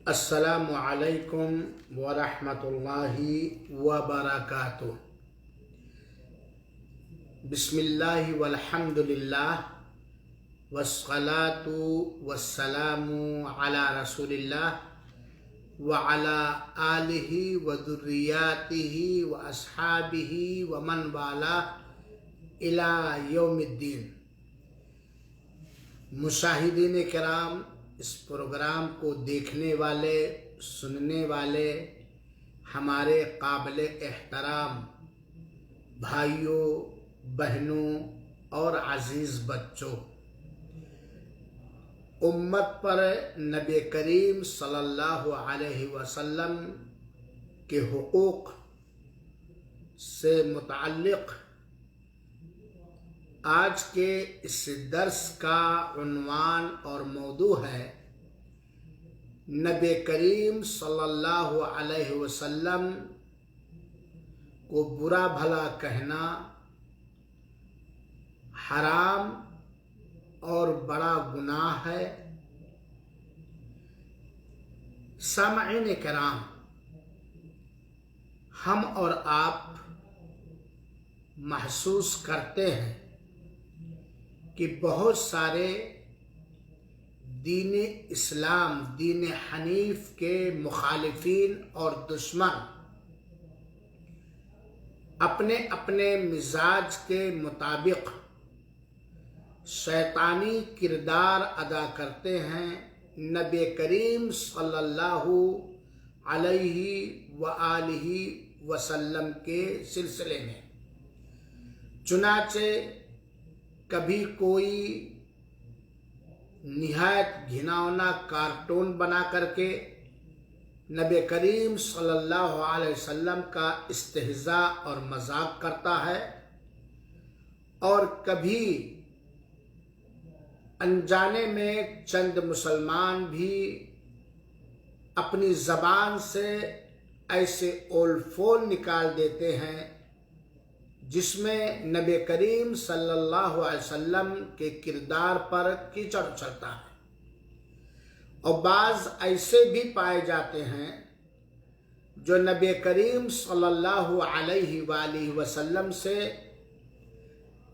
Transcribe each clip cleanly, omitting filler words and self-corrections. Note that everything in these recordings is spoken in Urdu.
السلام علیکم ورحمۃ اللہ وبرکاتہ۔ بسم اللہ والحمد للہ والصلاة والسلام علی رسول اللہ وعلی آلہ وذریاتہ واصحابہ ومن والاہ الی یوم الدین۔ مشاہدین کرام، اس پروگرام کو دیکھنے والے سننے والے ہمارے قابل احترام بھائیوں بہنوں اور عزیز بچوں، امت پر نبی کریم صلی اللہ علیہ وسلم کے حقوق سے متعلق آج کے اس درس کا عنوان اور موضوع ہے نبی کریم صلی اللہ علیہ وسلم کو برا بھلا کہنا حرام اور بڑا گناہ ہے۔ سامعین کرام، ہم اور آپ محسوس کرتے ہیں کہ بہت سارے دین اسلام، دین حنیف کے مخالفین اور دشمن اپنے اپنے مزاج کے مطابق شیطانی کردار ادا کرتے ہیں نبی کریم صلی اللہ علیہ وآلہ وسلم کے سلسلے میں۔ چنانچہ کبھی کوئی نہایت گھناؤنا کارٹون بنا کر کے نبی کریم صلی اللہ علیہ وسلم کا استہزاء اور مذاق کرتا ہے، اور کبھی انجانے میں چند مسلمان بھی اپنی زبان سے ایسے اول فول نکال دیتے ہیں جس میں نبی کریم صلی اللہ علیہ وسلم کے کردار پر کیچڑ اچھلتا ہے، اور بعض ایسے بھی پائے جاتے ہیں جو نبی کریم صلی اللہ علیہ وآلہ وسلم سے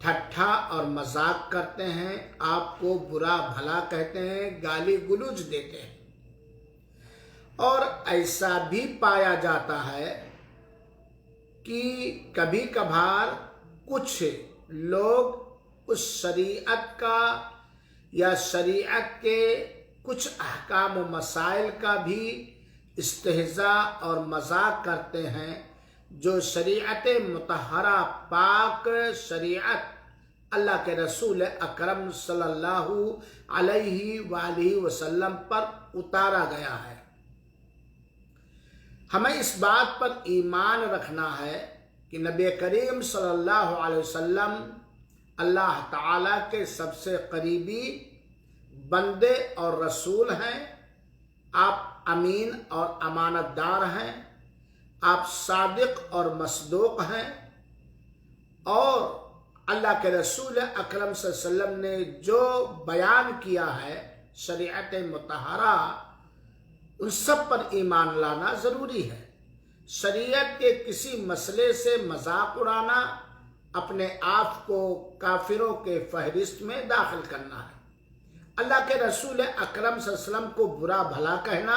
ٹھٹھا اور مذاق کرتے ہیں، آپ کو برا بھلا کہتے ہیں، گالی گلوچ دیتے ہیں۔ اور ایسا بھی پایا جاتا ہے کہ کبھی کبھار کچھ لوگ اس شریعت کا یا شریعت کے کچھ احکام و مسائل کا بھی استہزاء اور مذاق کرتے ہیں جو شریعت مطہرہ پاک شریعت اللہ کے رسول اکرم صلی اللہ علیہ وآلہ وسلم پر اتارا گیا ہے۔ ہمیں اس بات پر ایمان رکھنا ہے کہ نبی کریم صلی اللہ علیہ وسلم اللہ تعالیٰ کے سب سے قریبی بندے اور رسول ہیں۔ آپ امین اور امانت دار ہیں، آپ صادق اور مصدوق ہیں، اور اللہ کے رسول اکرم صلی اللہ علیہ وسلم نے جو بیان کیا ہے شریعت مطہرہ، ان سب پر ایمان لانا ضروری ہے۔ شریعت کے کسی مسئلے سے مذاق اڑانا اپنے آپ کو کافروں کے فہرست میں داخل کرنا ہے۔ اللہ کے رسول اکرم صلی اللہ علیہ وسلم کو برا بھلا کہنا،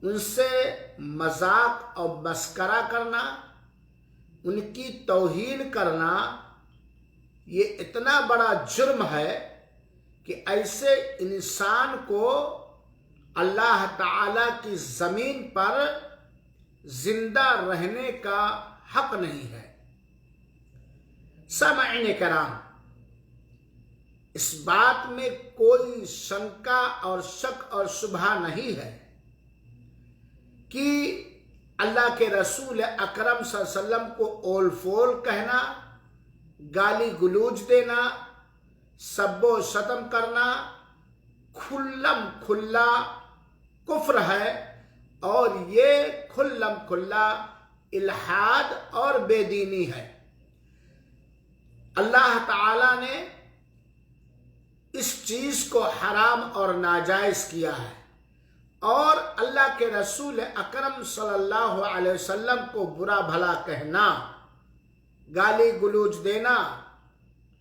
ان سے مذاق اور مسخرہ کرنا، ان کی توہین کرنا، یہ اتنا بڑا جرم ہے کہ ایسے انسان کو اللہ تعالیٰ کی زمین پر زندہ رہنے کا حق نہیں ہے۔ سامعین کرام، اس بات میں کوئی شنکا اور شک اور شبہ نہیں ہے کہ اللہ کے رسول اکرم صلی اللہ علیہ وسلم کو اول فول کہنا، گالی گلوچ دینا، سب و شتم کرنا کھلم کھلا کفر ہے، اور یہ کھلم کھلا الحاد اور بے دینی ہے۔ اللہ تعالیٰ نے اس چیز کو حرام اور ناجائز کیا ہے، اور اللہ کے رسول اکرم صلی اللہ علیہ وسلم کو برا بھلا کہنا، گالی گلوچ دینا،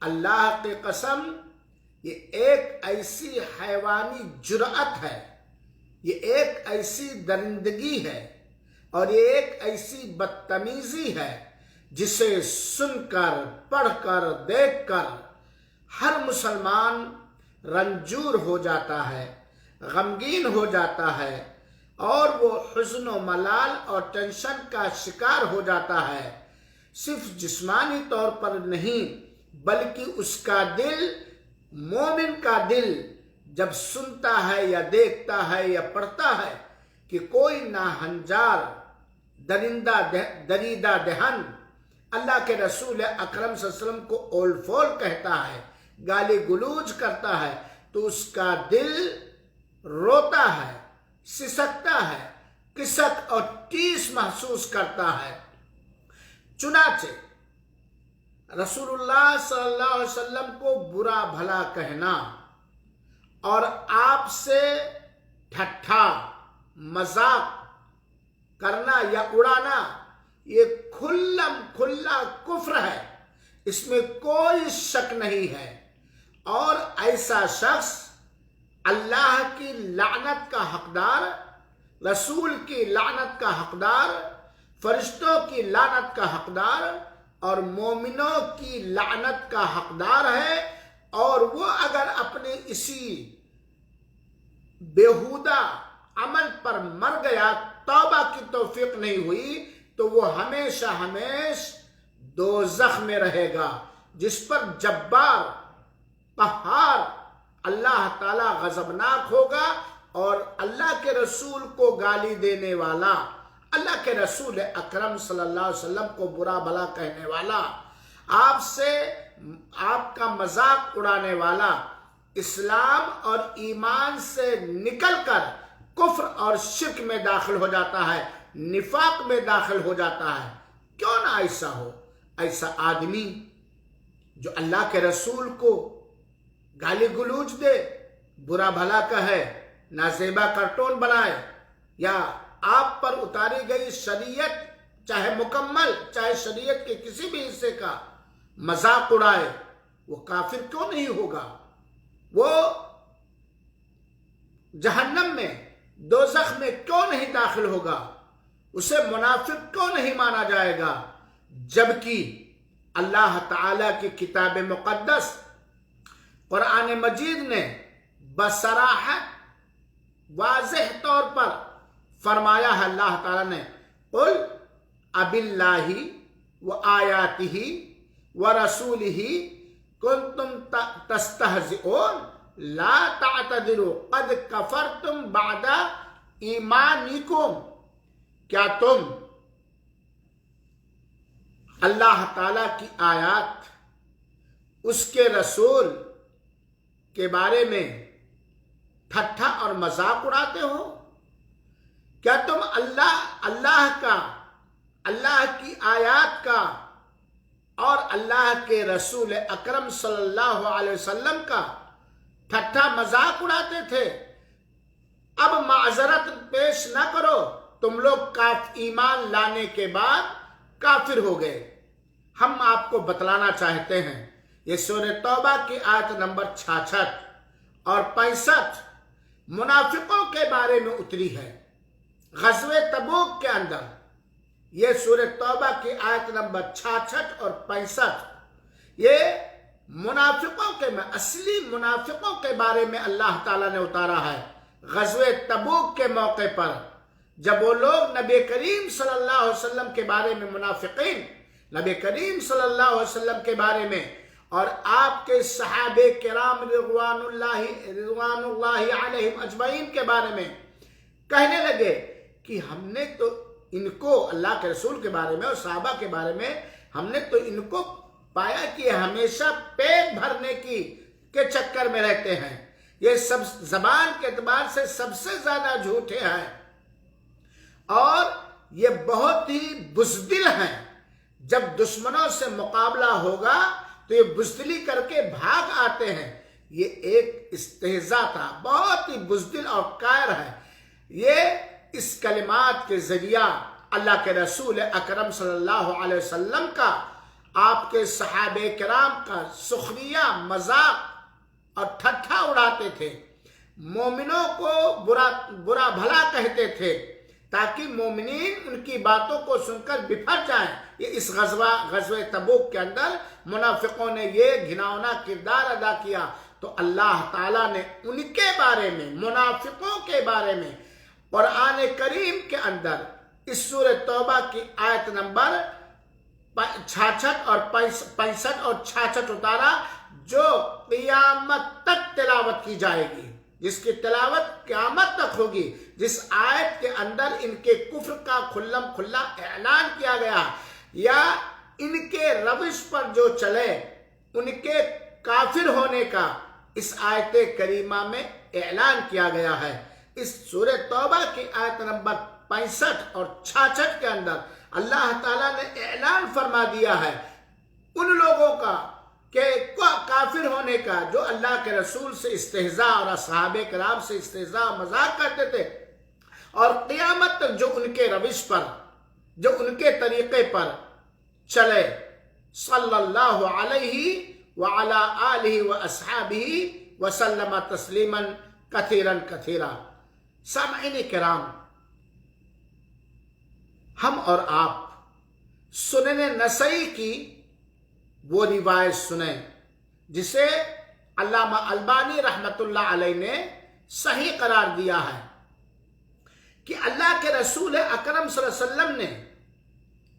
اللہ کی قسم یہ ایک ایسی حیوانی جرأت ہے، یہ ایک ایسی درندگی ہے، اور یہ ایک ایسی بدتمیزی ہے جسے سن کر، پڑھ کر، دیکھ کر ہر مسلمان رنجور ہو جاتا ہے، غمگین ہو جاتا ہے، اور وہ حزن و ملال اور ٹینشن کا شکار ہو جاتا ہے۔ صرف جسمانی طور پر نہیں بلکہ اس کا دل، مومن کا دل جب سنتا ہے یا دیکھتا ہے یا پڑھتا ہے کہ کوئی ناہنجار، دریدہ دہن اللہ کے رسول اکرم صلی اللہ علیہ وسلم کو اول فول کہتا ہے، گالی گلوچ کرتا ہے، تو اس کا دل روتا ہے، سسکتا ہے، کسک اور ٹیس محسوس کرتا ہے۔ چنانچہ رسول اللہ صلی اللہ علیہ وسلم کو برا بھلا کہنا اور آپ سے ٹھٹھا مذاق کرنا یا اڑانا یہ کھلا کفر ہے، اس میں کوئی شک نہیں ہے، اور ایسا شخص اللہ کی لعنت کا حقدار، رسول کی لعنت کا حقدار، فرشتوں کی لعنت کا حقدار اور مومنوں کی لعنت کا حقدار ہے، اور وہ اگر اپنے اسی بیہودہ عمل پر مر گیا، توبہ کی توفیق نہیں ہوئی، تو وہ ہمیشہ دوزخ میں رہے گا، جس پر جبار قہار اللہ تعالی غضبناک ہوگا، اور اللہ کے رسول کو گالی دینے والا، اللہ کے رسول اکرم صلی اللہ علیہ وسلم کو برا بھلا کہنے والا، آپ کا مذاق اڑانے والا، اسلام اور ایمان سے نکل کر کفر اور شرک میں داخل ہو جاتا ہے، نفاق میں داخل ہو جاتا ہے۔ کیوں نہ ایسا ہو؟ ایسا آدمی جو اللہ کے رسول کو گالی گلوچ دے، برا بھلا کہے، نازیبا کارٹون بنائے، یا آپ پر اتاری گئی شریعت چاہے مکمل چاہے شریعت کے کسی بھی حصے کا مذاق اڑائے، وہ کافر کیوں نہیں ہوگا؟ وہ جہنم میں، دوزخ میں کیوں نہیں داخل ہوگا؟ اسے منافق کیوں نہیں مانا جائے گا؟ جبکہ اللہ تعالی کی کتاب مقدس قرآن مجید نے بصراحت واضح طور پر فرمایا ہے، اللہ تعالی نے قل اب اللہ وآیاتہ ورسولہ کنتم تستہزئون لا تعتذروا قد کفرتم بعد ایمانکم۔ کیا تم اللہ تعالیٰ کی آیات، اس کے رسول کے بارے میں ٹھٹھا اور مذاق اڑاتے ہو؟ کیا تم اللہ کی آیات کا اور اللہ کے رسول اکرم صلی اللہ علیہ وسلم کا ٹھٹھا مذاق اڑاتے تھے؟ اب معذرت پیش نہ کرو، تم لوگ ایمان لانے کے بعد کافر ہو گئے۔ ہم آپ کو بتلانا چاہتے ہیں، یہ سورہ توبہ کی آیت نمبر 66 اور 65 منافقوں کے بارے میں اتری ہے۔ غزوہ تبوک کے اندر یہ سورہ توبہ کی آیت نمبر 66 اور 65 یہ منافقوں کے میں، اصلی منافقوں کے بارے میں اللہ تعالیٰ نے اتارا ہے۔ غزوہ تبوک کے موقع پر جب وہ لوگ نبی کریم صلی اللہ علیہ وسلم کے بارے میں، منافقین نبی کریم صلی اللہ علیہ وسلم کے بارے میں اور آپ کے صحابہ کرام رضوان اللہ علیہم اجمعین کے بارے میں کہنے لگے کہ ہم نے تو ان کو، اللہ کے رسول کے بارے میں اور صحابہ کے بارے میں، ہم نے تو ان کو پایا کہ ہمیشہ پیٹ بھرنے کے چکر میں رہتے ہیں، یہ سب زبان کے اعتبار سے سب سے زیادہ جھوٹے ہیں، اور یہ بہت ہی بزدل ہیں۔ جب دشمنوں سے مقابلہ ہوگا تو یہ بزدلی کر کے بھاگ آتے ہیں۔ یہ ایک استہزاء تھا، بہت ہی بزدل اور قائر ہے۔ یہ اس کلمات کے ذریعہ اللہ کے رسول اکرم صلی اللہ علیہ وسلم کا، آپ کے صحابہ کرام کا سخریہ، مذاق اور ٹھٹھا اڑاتے تھے، مومنوں کو برا بھلا کہتے تھے تاکہ مومنین ان کی باتوں کو سن کر بپھر جائیں۔ یہ اس غزوہ تبوک کے اندر منافقوں نے یہ گھناؤنا کردار ادا کیا، تو اللہ تعالیٰ نے ان کے بارے میں، منافقوں کے بارے میں قرآن کریم کے اندر اس سورہ توبہ کی آیت نمبر 66 اور 65 اور 66 اتارا، جو قیامت تک تلاوت کی جائے گی، جس کی تلاوت قیامت تک ہوگی، جس آیت کے اندر ان کے کفر کا کھلم کھلا اعلان کیا گیا، یا ان کے روش پر جو چلے ان کے کافر ہونے کا اس آیت کریمہ میں اعلان کیا گیا ہے۔ اس سورہ توبہ کی آیت نمبر 65 اور 66 کے اندر اللہ تعالیٰ نے اعلان فرما دیا ہے ان لوگوں کا کہ کافر ہونے کا جو اللہ کے رسول سے استہزاء اور صحابہ کرام سے استہزاء و مذاق کرتے تھے، اور قیامت تک جو ان کے روش پر، جو ان کے طریقے پر چلے، صلی اللہ علیہ وعلی آلہ واصحابہ وسلم تسلیما کثیرا کثیرا۔ سامعین کرام، ہم اور آپ سنن نسائی کی وہ روایت سنیں جسے علامہ البانی رحمت اللہ علیہ نے صحیح قرار دیا ہے کہ اللہ کے رسول اکرم صلی اللہ علیہ وسلم نے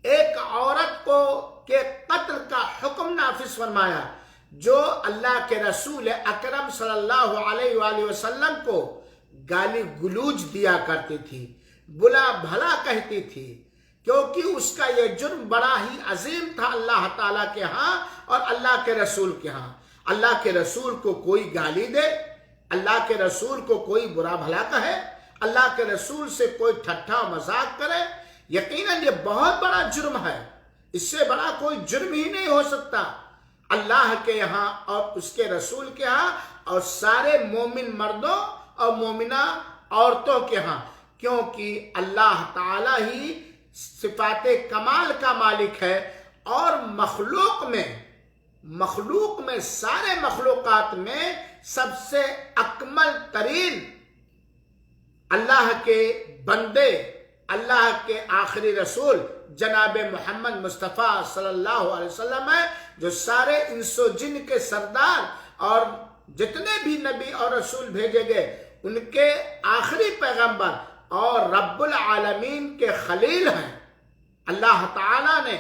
ایک عورت کو کے قتل کا حکم نافذ فرمایا جو اللہ کے رسول اکرم صلی اللہ علیہ وآلہ وسلم کو گالی گلوچ دیا کرتی تھی، بلا بھلا کہتی تھی، کیونکہ اس کا یہ جرم بڑا ہی عظیم تھا اللہ تعالیٰ کے ہاں اور اللہ کے رسول کے ہاں۔ اللہ کے رسول کو کوئی گالی دے، اللہ کے رسول کو کوئی برا بھلا کہے، اللہ کے رسول سے کوئی ٹھٹھا مذاق کرے، یقیناً یہ بہت بڑا جرم ہے، اس سے بڑا کوئی جرم ہی نہیں ہو سکتا اللہ کے یہاں اور اس کے رسول کے ہاں اور سارے مومن مردوں اور مومنہ عورتوں کے ہاں، کیونکہ اللہ تعالیٰ ہی صفات کمال کا مالک ہے، اور مخلوق میں سارے مخلوقات میں سب سے اکمل ترین اللہ کے بندے، اللہ کے آخری رسول جناب محمد مصطفیٰ صلی اللہ علیہ وسلم ہے، جو سارے انس و جن کے سردار اور جتنے بھی نبی اور رسول بھیجے گئے ان کے آخری پیغمبر اور رب العالمین کے خلیل ہیں۔ اللہ تعالیٰ نے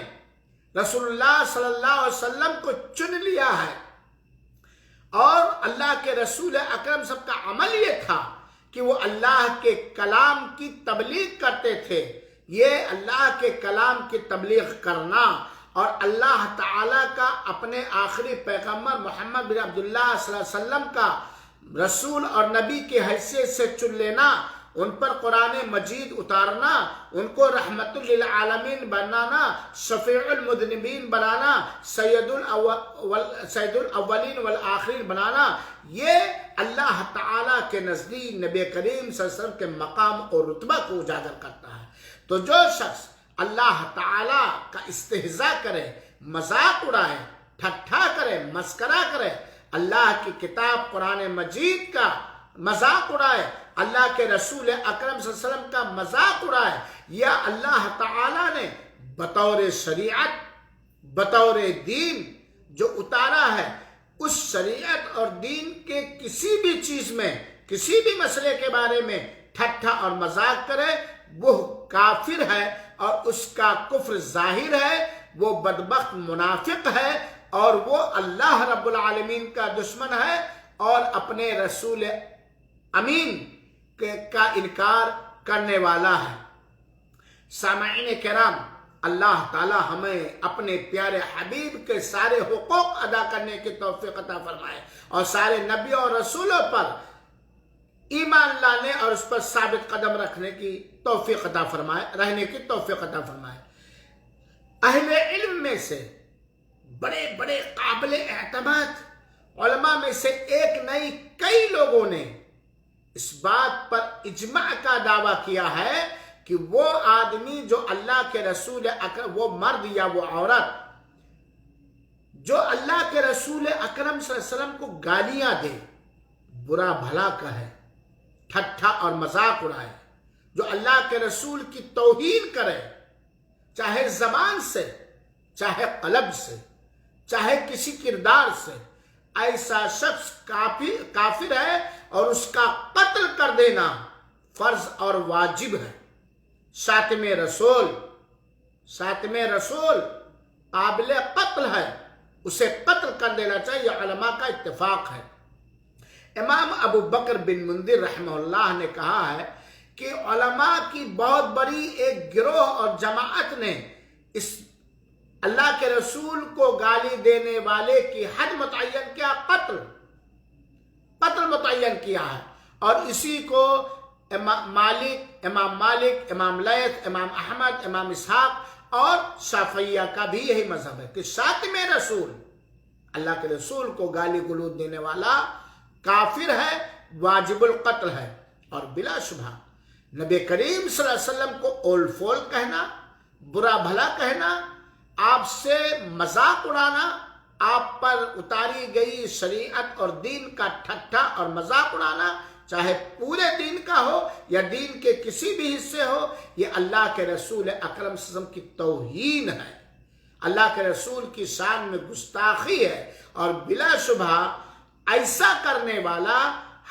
رسول اللہ صلی اللہ علیہ وسلم کو چن لیا ہے، اور اللہ کے رسول اکرم سب کا عمل یہ تھا کہ وہ اللہ کے کلام کی تبلیغ کرتے تھے۔ یہ اللہ کے کلام کی تبلیغ کرنا اور اللہ تعالیٰ کا اپنے آخری پیغمبر محمد بن عبداللہ صلی اللہ علیہ وسلم کا رسول اور نبی کی حیثیت سے چن لینا، ان پر قرآن مجید اتارنا، ان کو رحمت للعالمین بنانا، شفیع المذنبین بنانا، سید الاولین والآخرین بنانا، یہ اللہ تعالیٰ کے نزدیک نبی کریم صلی اللہ علیہ وسلم کے مقام اور رتبہ کو اجاگر کرتا ہے۔ تو جو شخص اللہ تعالیٰ کا استہزاء کرے، مذاق اڑائے، ٹھٹھا کرے، مسخرہ کرے، اللہ کی کتاب قرآن مجید کا مذاق اڑائے، اللہ کے رسول اکرم صلی اللہ علیہ وسلم کا مذاق اڑائے، یا اللہ تعالیٰ نے بطور شریعت، بطور دین جو اتارا ہے، اس شریعت اور دین کے کسی بھی چیز میں، کسی بھی مسئلے کے بارے میں ٹھٹھا اور مذاق کرے، وہ کافر ہے اور اس کا کفر ظاہر ہے، وہ بدبخت منافق ہے، اور وہ اللہ رب العالمین کا دشمن ہے اور اپنے رسول امین کا انکار کرنے والا ہے۔ سامعین کرام، اللہ تعالی ہمیں اپنے پیارے حبیب کے سارے حقوق ادا کرنے کی توفیق عطا فرمائے، اور سارے نبیوں اور رسولوں پر ایمان لانے اور اس پر ثابت قدم رکھنے کی توفیق عطا فرمائے، رہنے کی توفیق عطا فرمائے۔ اہل علم میں سے بڑے بڑے قابل اعتماد علماء میں سے ایک نہیں، کئی لوگوں نے اس بات پر اجماع کا دعویٰ کیا ہے کہ وہ آدمی جو اللہ کے رسول اکرم، وہ مرد یا وہ عورت جو اللہ کے رسول اکرم صلی اللہ علیہ وسلم کو گالیاں دے، برا بھلا کہے، ٹھٹھا اور مذاق اڑائے، جو اللہ کے رسول کی توہین کرے، چاہے زبان سے، چاہے قلب سے، چاہے کسی کردار سے، ایسا شخص کافر ہے اور اس کا قتل کر دینا فرض اور واجب ہے۔ شاتم رسول قابل قتل ہے، اسے قتل کر دینا چاہیے، علماء کا اتفاق ہے۔ امام ابو بکر بن منذر رحمہ اللہ نے کہا ہے کہ علماء کی بہت بڑی ایک گروہ اور جماعت نے اس اللہ کے رسول کو گالی دینے والے کی حد متعین کیا، قتل متعین کیا ہے، اور اسی کو امام مالک، امام لیث، امام احمد، امام اسحاق اور شافعیہ کا بھی یہی مذہب ہے کہ شاتم رسول، اللہ کے رسول کو گالی گلوچ دینے والا کافر ہے، واجب القتل ہے۔ اور بلا شبہ نبی کریم صلی اللہ علیہ وسلم کو اول فول کہنا، برا بھلا کہنا، آپ سے مذاق اڑانا، آپ پر اتاری گئی شریعت اور دین کا ٹھٹھا اور مذاق اڑانا، چاہے پورے دین کا ہو یا دین کے کسی بھی حصے ہو، یہ اللہ کے رسول اکرم صلی اللہ علیہ وسلم کی توہین ہے، اللہ کے رسول کی شان میں گستاخی ہے، اور بلا شبہ ایسا کرنے والا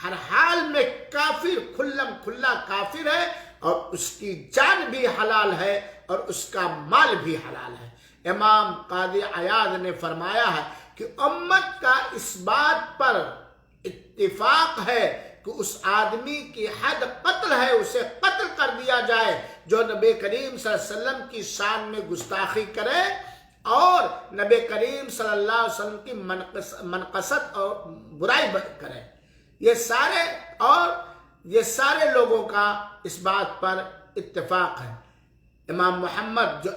ہر حال میں کافر، کھلم کھلا کافر ہے، اور اس کی جان بھی حلال ہے اور اس کا مال بھی حلال ہے۔ امام قاضی عیاض نے فرمایا ہے کہ امت کا اس بات پر اتفاق ہے کہ اس آدمی کی حد قتل ہے، اسے قتل کر دیا جائے جو نبی کریم صلی اللہ علیہ وسلم کی شان میں گستاخی کرے اور نبی کریم صلی اللہ علیہ وسلم کی منقصت اور برائی کرے۔ یہ سارے لوگوں کا اس بات پر اتفاق ہے۔ امام محمد جو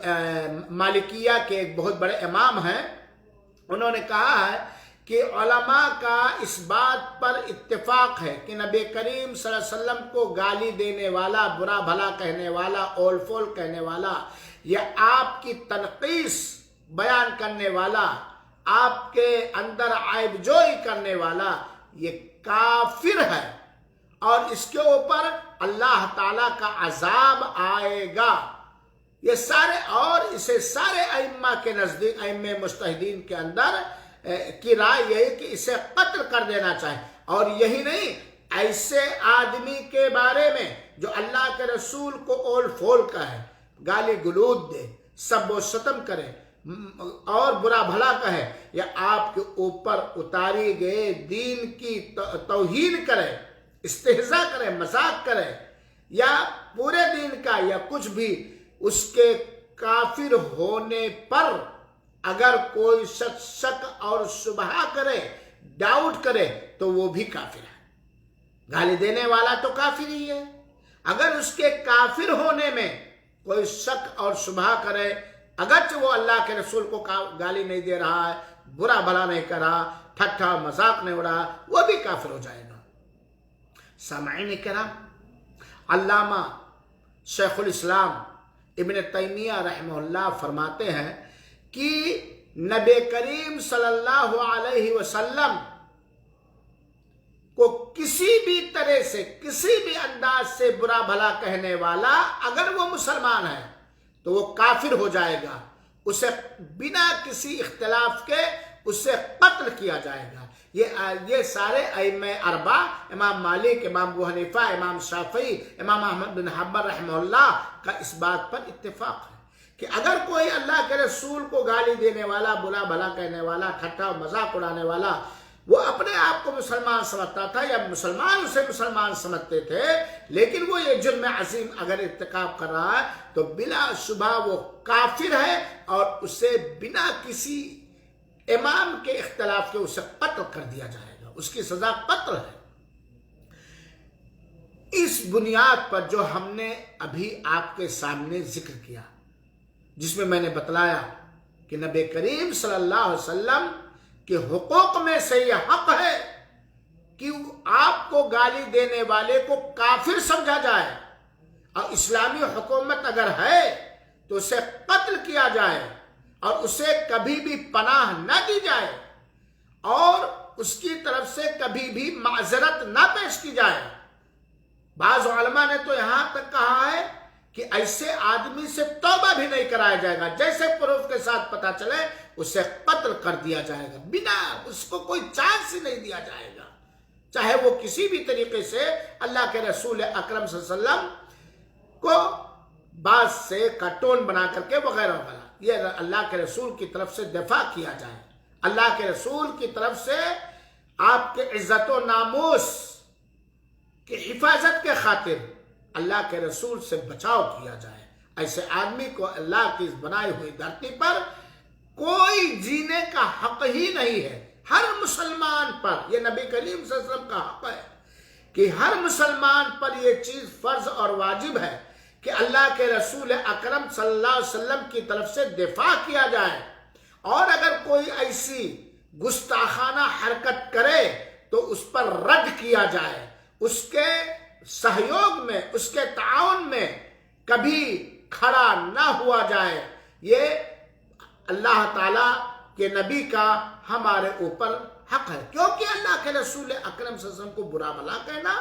مالکیہ کے ایک بہت بڑے امام ہیں، انہوں نے کہا ہے کہ علماء کا اس بات پر اتفاق ہے کہ نبی کریم صلی اللہ علیہ وسلم کو گالی دینے والا، برا بھلا کہنے والا، اول فول کہنے والا، یا آپ کی تنقیص بیان کرنے والا، آپ کے اندر عیب جوئی کرنے والا، یہ کافر ہے اور اس کے اوپر اللہ تعالیٰ کا عذاب آئے گا۔ یہ سارے، اور اسے سارے ائمہ کے نزدیک، ائمہ مجتہدین کے اندر کی رائے یہی کہ اسے قتل کر دینا چاہیے۔ اور یہی نہیں، ایسے آدمی کے بارے میں جو اللہ کے رسول کو اول فول کہے، گالی گلوچ دے، سب و شتم کرے اور برا بھلا کہے، یا آپ کے اوپر اتاری گئے دین کی توہین کرے، استہزاء کرے، مذاق کرے، یا پورے دین کا یا کچھ بھی، اس کے کافر ہونے پر اگر کوئی شک اور شبہ کرے، ڈاؤٹ کرے، تو وہ بھی کافر ہے۔ گالی دینے والا تو کافر ہی ہے۔ اگر اس کے کافر ہونے میں کوئی شک اور شبہ کرے، اگرچہ وہ اللہ کے رسول کو گالی نہیں دے رہا ہے، برا بھلا نہیں کر رہا، ٹھٹھا مذاق نہیں اڑا، وہ بھی کافر ہو جائے گا۔ سامعین کرام، علامہ شیخ الاسلام ابن تیمیہ رحمہ اللہ فرماتے ہیں کہ نبی کریم صلی اللہ علیہ وسلم کو کسی بھی طرح سے، کسی بھی انداز سے برا بھلا کہنے والا اگر وہ مسلمان ہے تو وہ کافر ہو جائے گا، اسے بنا کسی اختلاف کے اسے قتل کیا جائے گا۔ یہ سارے ائمہ اربعہ، امام مالک، امام ابو حنیفہ، امام شافعی، امام احمد بن حنبل رحمہ اللہ کا اس بات پر اتفاق ہے کہ اگر کوئی اللہ کے رسول کو گالی دینے والا، برا بھلا کہنے والا، ٹھٹھا مذاق اڑانے والا، وہ اپنے آپ کو مسلمان سمجھتا تھا یا مسلمان اسے مسلمان سمجھتے تھے، لیکن وہ یہ جرم عظیم اگر ارتکاب کر رہا ہے تو بلا شبہ وہ کافر ہے، اور اسے بنا کسی امام کے اختلاف کے اسے قتل کر دیا جائے گا، اس کی سزا قتل ہے۔ اس بنیاد پر جو ہم نے ابھی آپ کے سامنے ذکر کیا، جس میں نے بتلایا کہ نبی کریم صلی اللہ علیہ وسلم کے حقوق میں سے یہ حق ہے کہ آپ کو گالی دینے والے کو کافر سمجھا جائے اور اسلامی حکومت اگر ہے تو اسے قتل کیا جائے اور اسے کبھی بھی پناہ نہ دی جائے اور اس کی طرف سے کبھی بھی معذرت نہ پیش کی جائے۔ بعض علماء نے تو یہاں تک کہا ہے کہ ایسے آدمی سے توبہ بھی نہیں کرایا جائے گا، جیسے پروف کے ساتھ پتہ چلے اسے قتل کر دیا جائے گا، بنا اس کو کوئی چانس ہی نہیں دیا جائے گا، چاہے وہ کسی بھی طریقے سے اللہ کے رسول اکرم صلی اللہ علیہ وسلم کو بعض سے کٹون بنا کر کے وغیرہ وغیرہ۔ یہ اللہ کے رسول کی طرف سے دفاع کیا جائے، اللہ کے رسول کی طرف سے آپ کے عزت و ناموس کی حفاظت کے خاطر اللہ کے رسول سے بچاؤ کیا جائے۔ ایسے آدمی کو اللہ کی بنائی ہوئی دھرتی پر کوئی جینے کا حق ہی نہیں ہے۔ ہر مسلمان پر، یہ نبی کریم صلی اللہ علیہ وسلم کا حق ہے کہ ہر مسلمان پر یہ چیز فرض اور واجب ہے کہ اللہ کے رسول اکرم صلی اللہ علیہ وسلم کی طرف سے دفاع کیا جائے، اور اگر کوئی ایسی گستاخانہ حرکت کرے تو اس پر رد کیا جائے، اس کے سہیوگ میں، اس کے تعاون میں کبھی کھڑا نہ ہوا جائے۔ یہ اللہ تعالیٰ کے نبی کا ہمارے اوپر حق ہے، کیونکہ اللہ کے رسول اکرم صلی اللہ علیہ وسلم کو برا بھلا کہنا،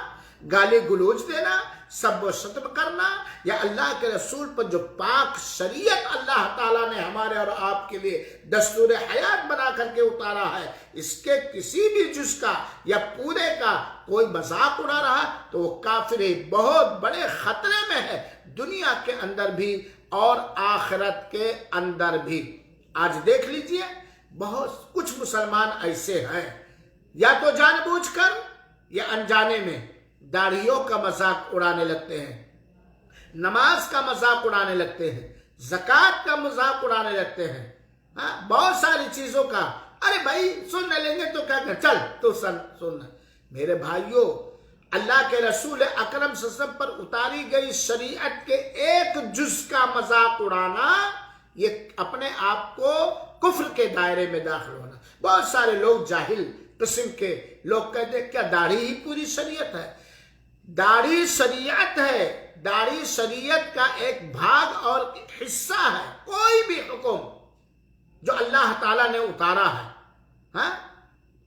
گالی گلوچ دینا، سب و شتم کرنا، یا اللہ کے رسول پر جو پاک شریعت اللہ تعالیٰ نے ہمارے اور آپ کے لیے دستور حیات بنا کر کے اتارا ہے، اس کے کسی بھی جز کا یا پورے کا کوئی مذاق اڑا رہا تو وہ کافر بہت بڑے خطرے میں ہے، دنیا کے اندر بھی اور آخرت کے اندر بھی۔ آج دیکھ لیجئے بہت کچھ مسلمان ایسے ہیں، یا تو جان بوجھ کر یا انجانے میں داڑھیوں کا مذاق اڑانے لگتے ہیں، نماز کا مذاق اڑانے لگتے ہیں، زکوٰۃ کا مذاق اڑانے لگتے ہیں، بہت ساری چیزوں کا۔ ارے بھائی سن لیں گے تو کیا کر، چل تو سن۔ میرے بھائیوں، اللہ کے رسول اکرم صلی اللہ علیہ وسلم پر اتاری گئی شریعت کے ایک جز کا مذاق اڑانا، یہ اپنے آپ کو کفر کے دائرے میں داخل ہونا۔ بہت سارے لوگ جاہل قسم کے لوگ کہتے ہیں کیا داڑھی ہی پوری شریعت ہے؟ داڑھی شریعت ہے، داڑھی شریعت کا ایک بھاگ اور حصہ ہے۔ کوئی بھی حکم جو اللہ تعالیٰ نے اتارا ہے،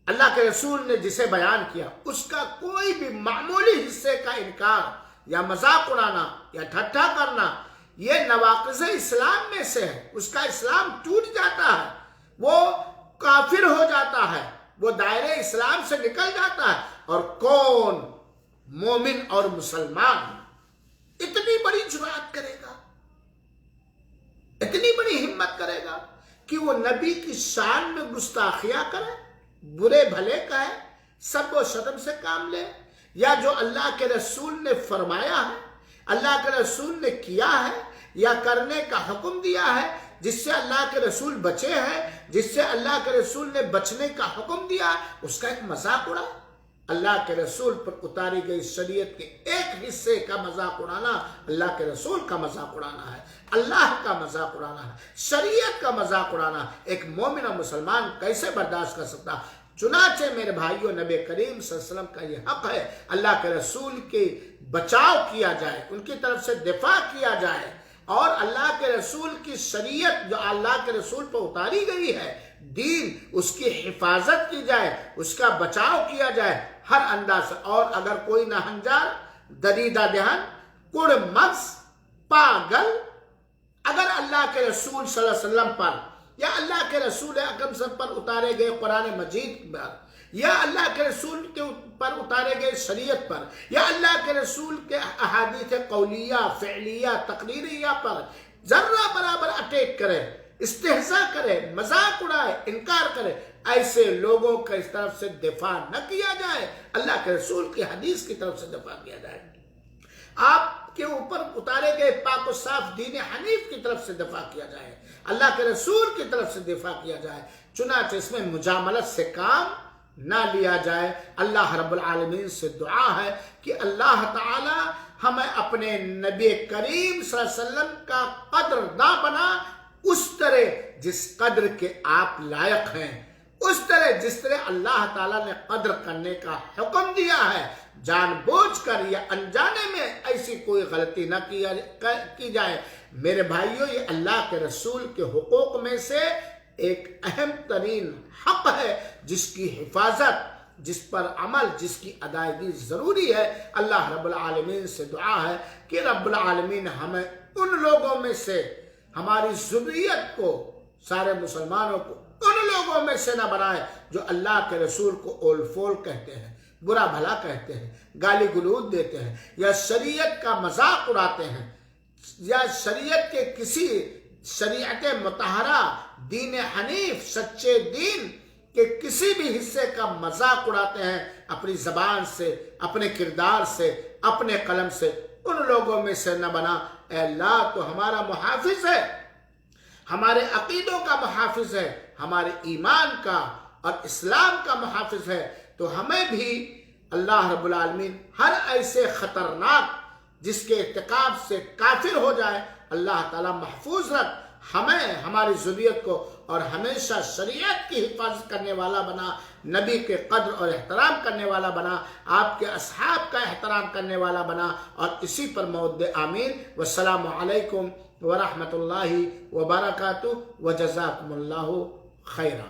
اللہ کے رسول نے جسے بیان کیا، اس کا کوئی بھی معمولی حصے کا انکار یا مذاق اڑانا یا ٹھٹھا کرنا، یہ نواقض اسلام میں سے ہے۔ اس کا اسلام ٹوٹ جاتا ہے، وہ کافر ہو جاتا ہے، وہ دائرے اسلام سے نکل جاتا ہے۔ اور کون مومن اور مسلمان اتنی بڑی جرات کرے گا، اتنی بڑی ہمت کرے گا کہ وہ نبی کی شان میں گستاخیاں کرے، برے بھلے کہے، سب و شتم سے کام لے، یا جو اللہ کے رسول نے فرمایا ہے، اللہ کے رسول نے کیا ہے یا کرنے کا حکم دیا ہے، جس سے اللہ کے رسول بچے ہیں، جس سے اللہ کے رسول نے بچنے کا حکم دیا ہے، اس کا ایک مذاق اڑا۔ اللہ کے رسول پر اتاری گئی شریعت کے ایک حصے کا مذاق اڑانا اللہ کے رسول کا مذاق اڑانا ہے، اللہ کا مذاق اڑانا ہے، شریعت کا مذاق اڑانا ایک مومن اور مسلمان کیسے برداشت کر سکتا؟ چنانچہ میرے بھائیوں، نبی کریم صلی اللہ علیہ وسلم کا یہ حق ہے اللہ کے رسول کے بچاؤ کیا جائے، ان کی طرف سے دفاع کیا جائے، اور اللہ کے رسول کی شریعت جو اللہ کے رسول پر اتاری گئی ہے، دین، اس کی حفاظت کی جائے، اس کا بچاؤ کیا جائے ہر انداز سے۔ اور اگر کوئی ناہنجار، دریدہ دہن، کڑ مغز، پاگل اگر اللہ کے رسول صلی اللہ علیہ وسلم پر یا اللہ کے رسول اکرم صلی اللہ علیہ وسلم پر اتارے گئے قرآن مجید پر یا اللہ کے رسول کے پر اتارے گئے شریعت پر یا اللہ کے رسول کے احادیث قولیہ، فعلیہ، تقریریہ پر ذرہ برابر اٹیک کرے، استہزاء کرے، مذاق اڑائے، انکار کرے، ایسے لوگوں کا اس طرف سے دفاع نہ کیا جائے، اللہ کے رسول کی حدیث کی طرف سے دفاع کیا جائے، آپ کے اوپر اتارے گئے پاک و صاف دین حنیف کی طرف سے دفاع کیا جائے، اللہ کے رسول کی طرف سے دفاع کیا جائے۔ چنانچہ اس میں مجاملت سے کام نہ لیا جائے۔ اللہ رب العالمین سے دعا ہے کہ اللہ تعالی ہمیں اپنے نبی کریم صلی اللہ علیہ وسلم کا قدر نہ بنا، اس طرح جس قدر کے آپ لائق ہیں، اس طرح جس طرح اللہ تعالیٰ نے قدر کرنے کا حکم دیا ہے، جان بوجھ کر یا انجانے میں ایسی کوئی غلطی نہ کی جائے۔ میرے بھائیوں، یہ اللہ کے رسول کے حقوق میں سے ایک اہم ترین حق ہے جس کی حفاظت، جس پر عمل، جس کی ادائیگی ضروری ہے۔ اللہ رب العالمین سے دعا ہے کہ رب العالمین ہمیں ان لوگوں میں سے، ہماری ذریت کو، سارے مسلمانوں کو ان لوگوں میں سے نہ بنائے جو اللہ کے رسول کو اول فول کہتے ہیں، برا بھلا کہتے ہیں، گالی گلوچ دیتے ہیں، یا شریعت کا مذاق اڑاتے ہیں، یا شریعت کے کسی شریعت مطہرہ، دین حنیف، سچے دین کہ کسی بھی حصے کا مذاق اڑاتے ہیں اپنی زبان سے، اپنے کردار سے، اپنے قلم سے۔ ان لوگوں میں سے نہ بنا۔ اے اللہ تو ہمارا محافظ ہے، ہمارے عقیدوں کا محافظ ہے، ہمارے ایمان کا اور اسلام کا محافظ ہے، تو ہمیں بھی اللہ رب العالمین ہر ایسے خطرناک جس کے ارتکاب سے کافر ہو جائے، اللہ تعالیٰ محفوظ رکھ، ہمیں، ہماری ذریت کو، اور ہمیشہ شریعت کی حفاظت کرنے والا بنا، نبی کے قدر اور احترام کرنے والا بنا، آپ کے اصحاب کا احترام کرنے والا بنا، اور اسی پر موت دے۔ آمین۔ والسلام علیکم ورحمۃ اللہ وبرکاتہ، وجزاکم اللہ خیرا۔